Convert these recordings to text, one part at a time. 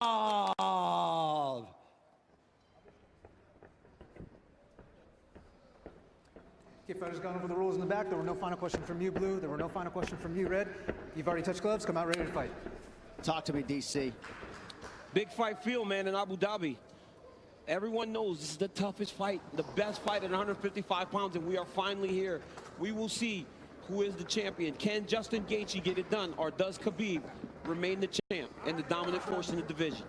Okay, fighters gone over the rules in the back. There were no final questions from you, Blue. There were no final questions from you, Red. You've already touched gloves. Come out ready to fight. Talk to me, DC. Big fight field, man, in Abu Dhabi. Everyone knows this is the toughest fight, the best fight at 155 pounds, and we are finally here. We will see who is the champion. Can Justin Gaethje get it done, or does Khabib remain the champ and the dominant force in the division?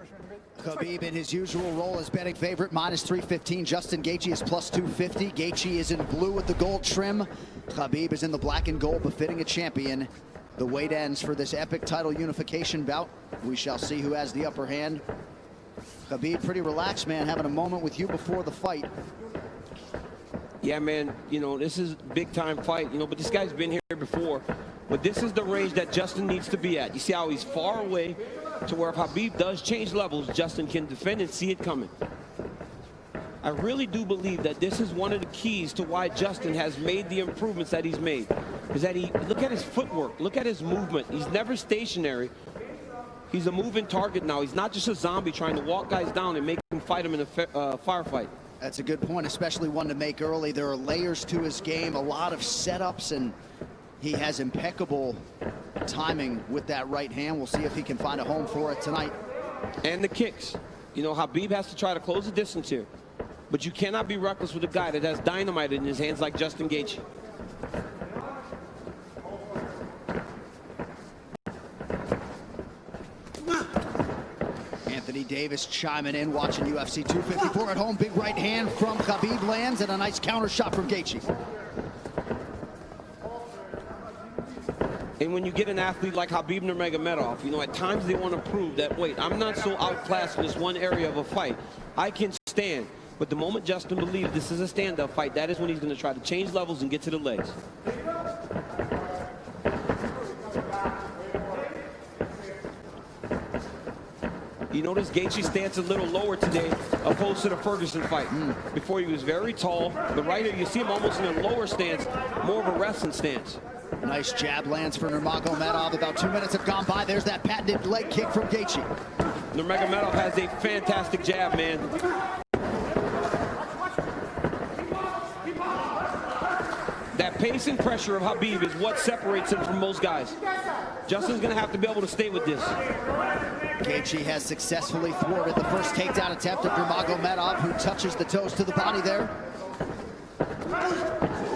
Khabib in his usual role as betting favorite, -315. Justin Gaethje is +250. Gaethje is in blue with the gold trim. Khabib is in the black and gold, befitting a champion. The wait ends for this epic title unification bout. We shall see who has the upper hand. Khabib, pretty relaxed, man, having a moment with you before the fight. Yeah, man, you know, this is a big-time fight, you know, but this guy's been here before. But this is the range that Justin needs to be at. You see how he's far away to where if Khabib does change levels, Justin can defend and see it coming. I really do believe that this is one of the keys to why Justin has made the improvements that he's made. Is that look at his footwork, look at his movement. He's never stationary. He's a moving target now. He's not just a zombie trying to walk guys down and make them fight him in a firefight. That's a good point, especially one to make early. There are layers to his game, a lot of setups, and he has impeccable timing with that right hand. We'll see if he can find a home for it tonight. And the kicks. You know, Khabib has to try to close the distance here. But you cannot be reckless with a guy that has dynamite in his hands like Justin Gaethje. Anthony Davis chiming in, watching UFC 254 at home. Big right hand from Khabib lands, and a nice counter shot from Gaethje. And when you get an athlete like Khabib Nurmagomedov, you know, at times they want to prove that, wait, I'm not so outclassed in this one area of a fight. I can stand. But the moment Justin believes this is a stand-up fight, that is when he's going to try to change levels and get to the legs. You notice Gaethje's stance a little lower today, opposed to the Ferguson fight. Before he was very tall, but right here you see him almost in a lower stance, more of a wrestling stance. Nice jab lands for Nurmagomedov. About 2 minutes have gone by. There's that patented leg kick from Gaethje. Nurmagomedov has a fantastic jab, man. That pace and pressure of Khabib is what separates him from most guys. Justin's going to have to be able to stay with this. Gaethje has successfully thwarted the first takedown attempt of Nurmagomedov, who touches the toes to the body there.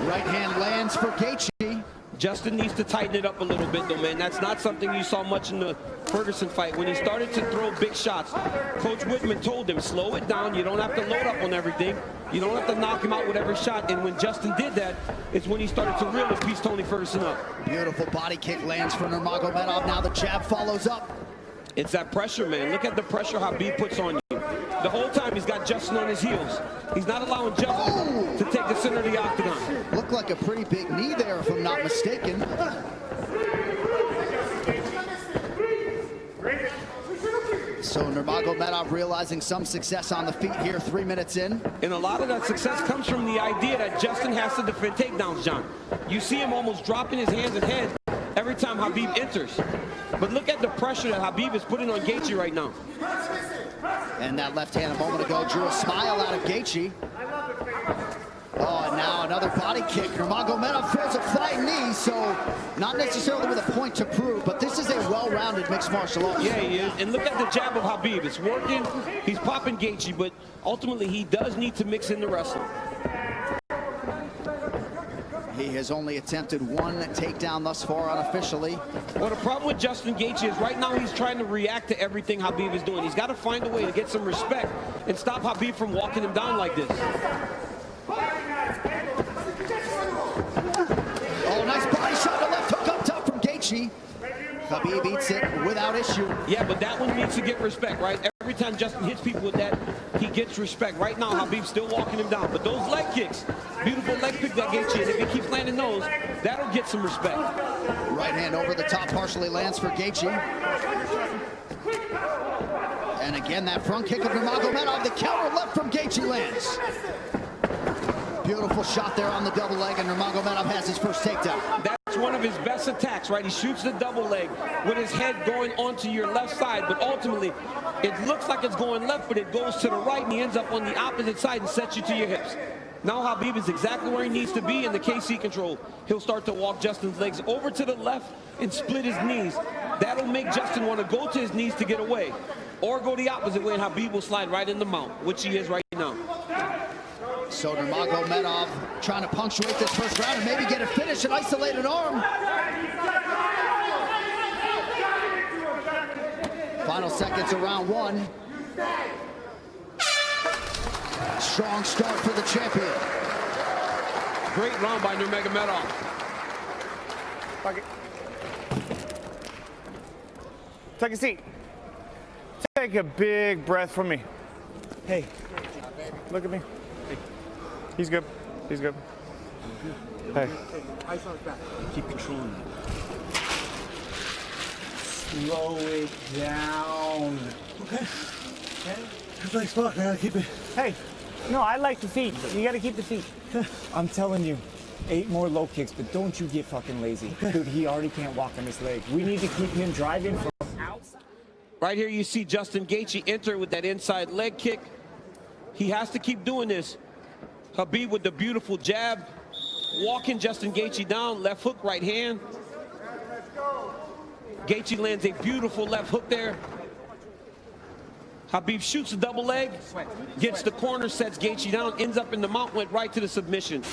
Right hand lands for Gaethje. Justin needs to tighten it up a little bit, though, man. That's not something you saw much in the Ferguson fight. When he started to throw big shots, Coach Whitman told him, slow it down. You don't have to load up on everything. You don't have to knock him out with every shot. And when Justin did that, it's when he started to really piece Tony Ferguson up. Beautiful body kick lands for Nurmagomedov. Now the jab follows up. It's that pressure, man. Look at the pressure Khabib puts on you. The whole time he's got Justin on his heels. He's not allowing Justin to take the center of the octagon. Looked like a pretty big knee there, if I'm not mistaken. So Nurmagomedov realizing some success on the feet here, 3 minutes in. And a lot of that success comes from the idea that Justin has to defend takedowns, John. You see him almost dropping his hands and head every time Khabib enters. But look at the pressure that Khabib is putting on Gaethje right now. And that left hand a moment ago drew a smile out of Gaethje. Oh, and now another body kick. Nurmagomedov throws a flying knee, so not necessarily with a point to prove, but this is a well-rounded mixed martial arts. Yeah, he is. And look at the jab of Khabib. It's working. He's popping Gaethje, but ultimately he does need to mix in the wrestling. He has only attempted one takedown thus far unofficially. Well, the problem with Justin Gaethje is right now he's trying to react to everything Khabib is doing. He's got to find a way to get some respect and stop Khabib from walking him down like this. Oh, nice body shot to left hook up top from Gaethje. Khabib eats it without issue. Yeah, but that one needs to get respect, right? Every time Justin hits people with that, he gets respect. Right now, Khabib's still walking him down. But those leg kicks, beautiful leg kick that Gaethje, and if he keeps landing those, that'll get some respect. Right hand over the top partially lands for Gaethje. And again, that front kick of Nurmagomedov, the counter left from Gaethje lands. Beautiful shot there on the double leg, and Nurmagomedov has his first takedown. That's That's one of his best attacks, right? He shoots the double leg with his head going onto your left side, but ultimately it looks like it's going left, but it goes to the right, and he ends up on the opposite side and sets you to your hips. Now Khabib is exactly where he needs to be in the KC control. He'll start to walk Justin's legs over to the left and split his knees. That'll make Justin want to go to his knees to get away, or go the opposite way, and Khabib will slide right in the mount, which he is right now. So Nurmagomedov trying to punctuate this first round and maybe get a finish, an isolated arm. Final seconds of round one. Strong start for the champion. Great round by Nurmagomedov. Take a seat. Take a big breath from me. Hey, look at me. He's good. He's good. Hey. Keep controlling it. Slow it down. Okay. It's like spot, man. Keep it. Hey. No, I like the feet. You gotta keep the feet. I'm telling you, 8 more low kicks, but don't you get fucking lazy. Dude, he already can't walk on his leg. We need to keep him driving from outside. Right here you see Justin Gaethje enter with that inside leg kick. He has to keep doing this. Khabib with the beautiful jab, walking Justin Gaethje down, left hook, right hand. Gaethje lands a beautiful left hook there. Khabib shoots a double leg, gets the corner, sets Gaethje down, ends up in the mount, went right to the submission.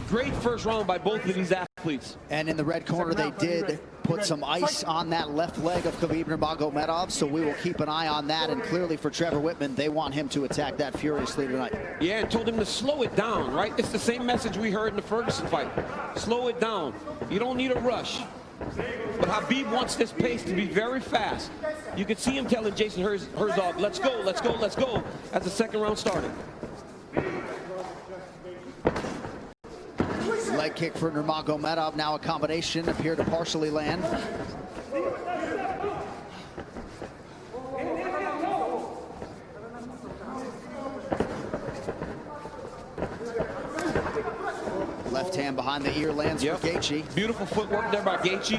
Great first round by both of these athletes. And in the red corner, they did put some ice on that left leg of Khabib Nurmagomedov, so we will keep an eye on that. And clearly for Trevor Whitman, they want him to attack that furiously tonight. Yeah, and told him to slow it down, right? It's the same message we heard in the Ferguson fight. Slow it down. You don't need a rush. But Khabib wants this pace to be very fast. You could see him telling Jason Herzog, let's go, let's go, let's go, as the second round started. Leg kick for Nurmagomedov, now a combination, appear to partially land. Left hand behind the ear lands for Gaethje. Beautiful footwork there by Gaethje.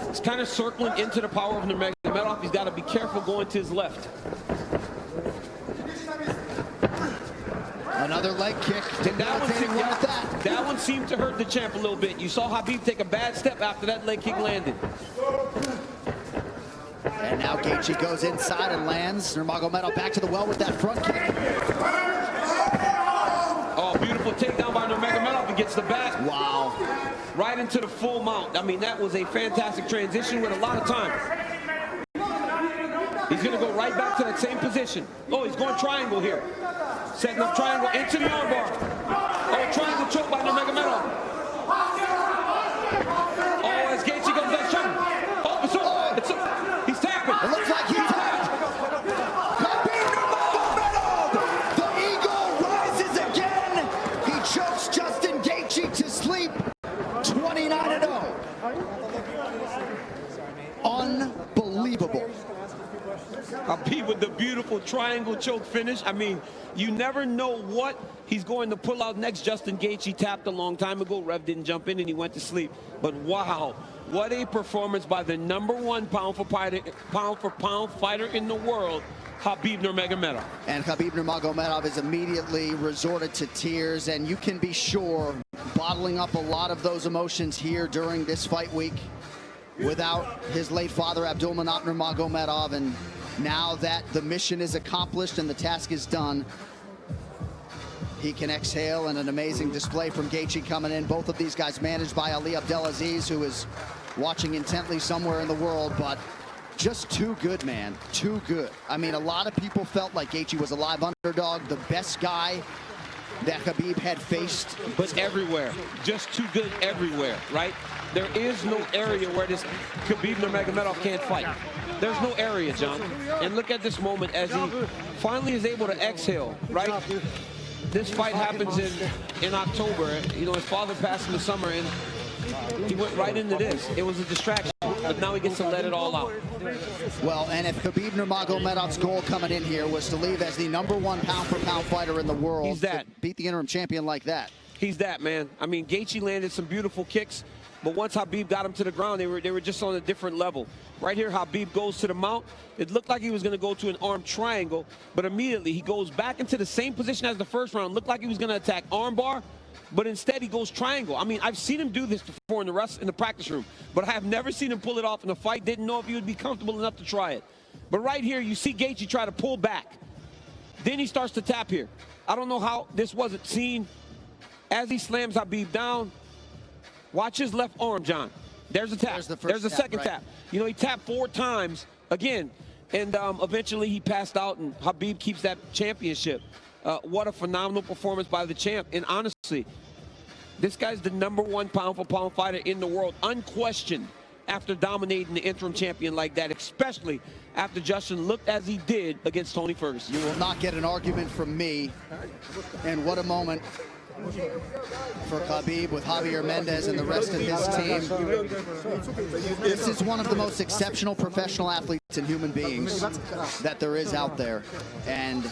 He's kind of circling into the power of Nurmagomedov. He's got to be careful going to his left. Another leg kick. That one seemed to hurt the champ a little bit. You saw Khabib take a bad step after that leg kick landed. And now Gaethje goes inside and lands. Nurmagomedov back to the well with that front kick. Oh, beautiful takedown by Nurmagomedov. He gets the back. Wow. Right into the full mount. I mean, that was a fantastic transition with a lot of time. He's going to go right back to that same position. Oh, he's going triangle here. Setting up triangle into the armbar. Oh, triangle choke by Nurmagomedov. Oh, as Gaethje goes that shot. Oh, it's up. He's tapping. It looks like he's tapped. Khabib Nurmagomedov. The eagle rises again. He chokes Justin Gaethje to sleep. 29-0. Unbelievable. Khabib with the beautiful triangle choke finish. I mean, you never know what he's going to pull out next. Justin Gaethje tapped a long time ago. Rev didn't jump in and he went to sleep. But wow, what a performance by the #1 pound-for-pound fighter in the world, Khabib Nurmagomedov. And Khabib Nurmagomedov is immediately resorted to tears, and you can be sure bottling up a lot of those emotions here during this fight week without his late father, Abdulmanap Nurmagomedov. And now that the mission is accomplished and the task is done, he can exhale, and an amazing display from Gaethje coming in. Both of these guys managed by Ali Abdelaziz, who is watching intently somewhere in the world, but just too good, man. Too good. I mean, a lot of people felt like Gaethje was a live underdog, the best guy that Khabib had faced. But everywhere, just too good everywhere, right? There is no area where this Khabib Nurmagomedov can't fight. There's no area, John. And look at this moment as he finally is able to exhale, right? This fight happens in October. You know, his father passed in the summer, and he went right into this. It was a distraction, but now he gets to let it all out. Well, and if Khabib Nurmagomedov's goal coming in here was to leave as the #1 pound-for-pound fighter in the world, he's that. to beat the interim champion like that, He's that, man. I mean, Gaethje landed some beautiful kicks, but once Khabib got him to the ground, they were just on a different level. Right here, Khabib goes to the mount. It looked like he was going to go to an arm triangle, but immediately he goes back into the same position as the first round. Looked like he was going to attack armbar, but instead he goes triangle. I mean, I've seen him do this before in the practice room, but I have never seen him pull it off in a fight. Didn't know if he would be comfortable enough to try it. But right here, you see Gaethje try to pull back. Then he starts to tap here. I don't know how this wasn't seen. As he slams Khabib down, watch his left arm, John. There's a tap. There's a second tap. You know, he tapped 4 times again, and eventually he passed out, and Khabib keeps that championship. What a phenomenal performance by the champ. And honestly, this guy's the #1 pound-for-pound fighter in the world, unquestioned, after dominating the interim champion like that, especially after Justin looked as he did against Tony Ferguson. You will not get an argument from me. And what a moment for Khabib with Javier Mendez and the rest of his team. This is one of the most exceptional professional athletes and human beings that there is out there. And